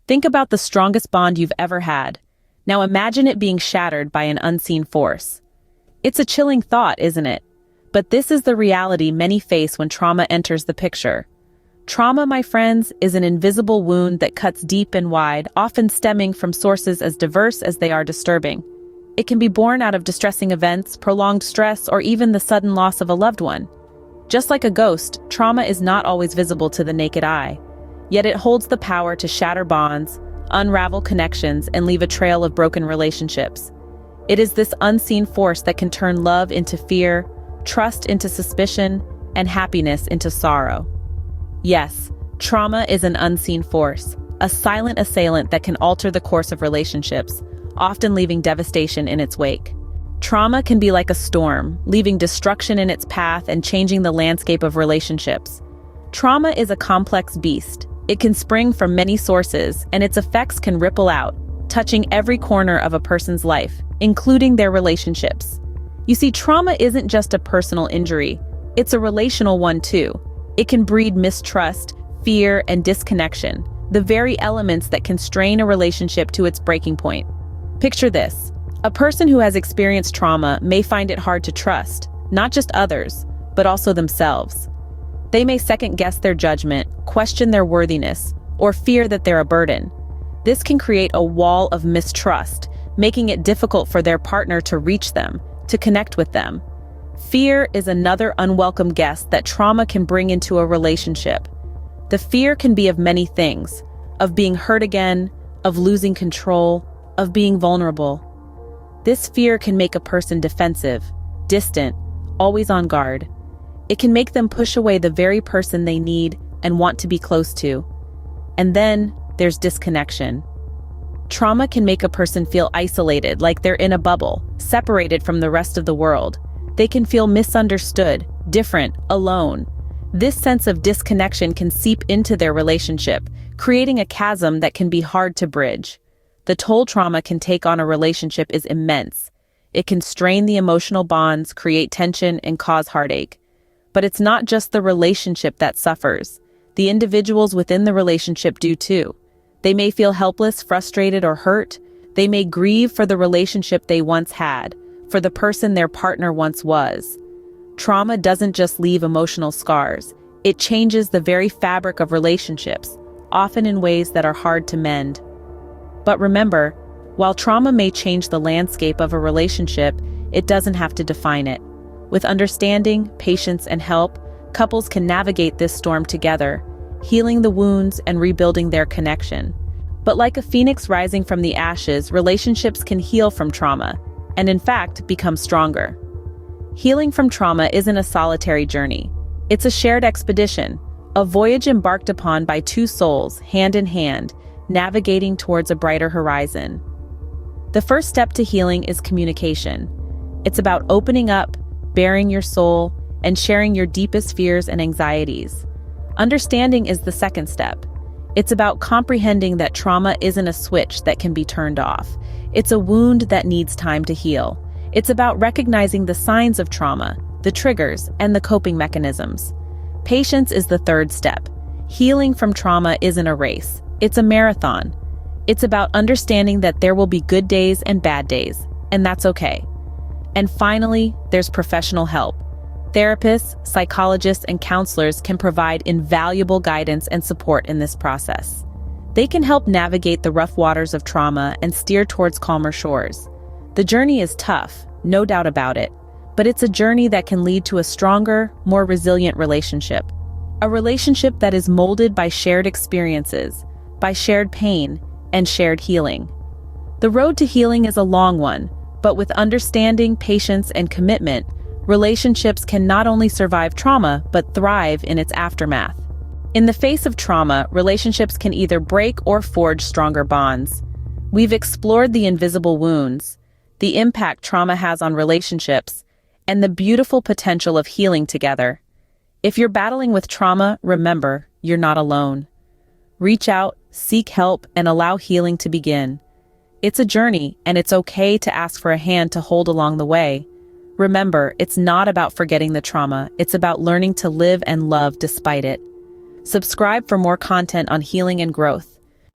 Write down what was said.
Think about the strongest bond you've ever had. Now imagine it being shattered by an unseen force. It's a chilling thought, isn't it? But this is the reality many face when trauma enters the picture. Trauma, my friends, is an invisible wound that cuts deep and wide, often stemming from sources as diverse as they are disturbing. It can be born out of distressing events, prolonged stress, or even the sudden loss of a loved one. Just like a ghost, trauma is not always visible to the naked eye. Yet it holds the power to shatter bonds, unravel connections, and leave a trail of broken relationships. It is this unseen force that can turn love into fear, trust into suspicion, and happiness into sorrow. Yes, trauma is an unseen force, a silent assailant that can alter the course of relationships, often leaving devastation in its wake. Trauma can be like a storm, leaving destruction in its path and changing the landscape of relationships. Trauma is a complex beast. It can spring from many sources, and its effects can ripple out, touching every corner of a person's life, including their relationships. You see, trauma isn't just a personal injury, it's a relational one too. It can breed mistrust, fear, and disconnection, the very elements that can strain a relationship to its breaking point. Picture this. A person who has experienced trauma may find it hard to trust, not just others, but also themselves. They may second-guess their judgment, question their worthiness, or fear that they're a burden. This can create a wall of mistrust, making it difficult for their partner to reach them, to connect with them. Fear is another unwelcome guest that trauma can bring into a relationship. The fear can be of many things, of being hurt again, of losing control, of being vulnerable. This fear can make a person defensive, distant, always on guard. It can make them push away the very person they need and want to be close to. And then there's disconnection. Trauma can make a person feel isolated, like they're in a bubble, separated from the rest of the world. They can feel misunderstood, different, alone. This sense of disconnection can seep into their relationship, creating a chasm that can be hard to bridge. The toll trauma can take on a relationship is immense. It can strain the emotional bonds, create tension, and cause heartache. But it's not just the relationship that suffers. The individuals within the relationship do too. They may feel helpless, frustrated, or hurt. They may grieve for the relationship they once had, for the person their partner once was. Trauma doesn't just leave emotional scars. It changes the very fabric of relationships, often in ways that are hard to mend. But remember, while trauma may change the landscape of a relationship, it doesn't have to define it. With understanding, patience, and help, couples can navigate this storm together, healing the wounds and rebuilding their connection. But like a phoenix rising from the ashes, relationships can heal from trauma, and in fact, become stronger. Healing from trauma isn't a solitary journey. It's a shared expedition, a voyage embarked upon by two souls, hand in hand, navigating towards a brighter horizon. The first step to healing is communication. It's about opening up, baring your soul, and sharing your deepest fears and anxieties. Understanding is the second step. It's about comprehending that trauma isn't a switch that can be turned off. It's a wound that needs time to heal. It's about recognizing the signs of trauma, the triggers, and the coping mechanisms. Patience is the third step. Healing from trauma isn't a race. It's a marathon. It's about understanding that there will be good days and bad days, and that's okay. And finally, there's professional help. Therapists, psychologists, and counselors can provide invaluable guidance and support in this process. They can help navigate the rough waters of trauma and steer towards calmer shores. The journey is tough, no doubt about it, but it's a journey that can lead to a stronger, more resilient relationship. A relationship that is molded by shared experiences, by shared pain, and shared healing. The road to healing is a long one, but with understanding, patience, and commitment, relationships can not only survive trauma, but thrive in its aftermath. In the face of trauma, relationships can either break or forge stronger bonds. We've explored the invisible wounds, the impact trauma has on relationships, and the beautiful potential of healing together. If you're battling with trauma, remember, you're not alone. Reach out, seek help, and allow healing to begin. It's a journey, and it's okay to ask for a hand to hold along the way. Remember, it's not about forgetting the trauma, it's about learning to live and love despite it. Subscribe for more content on healing and growth.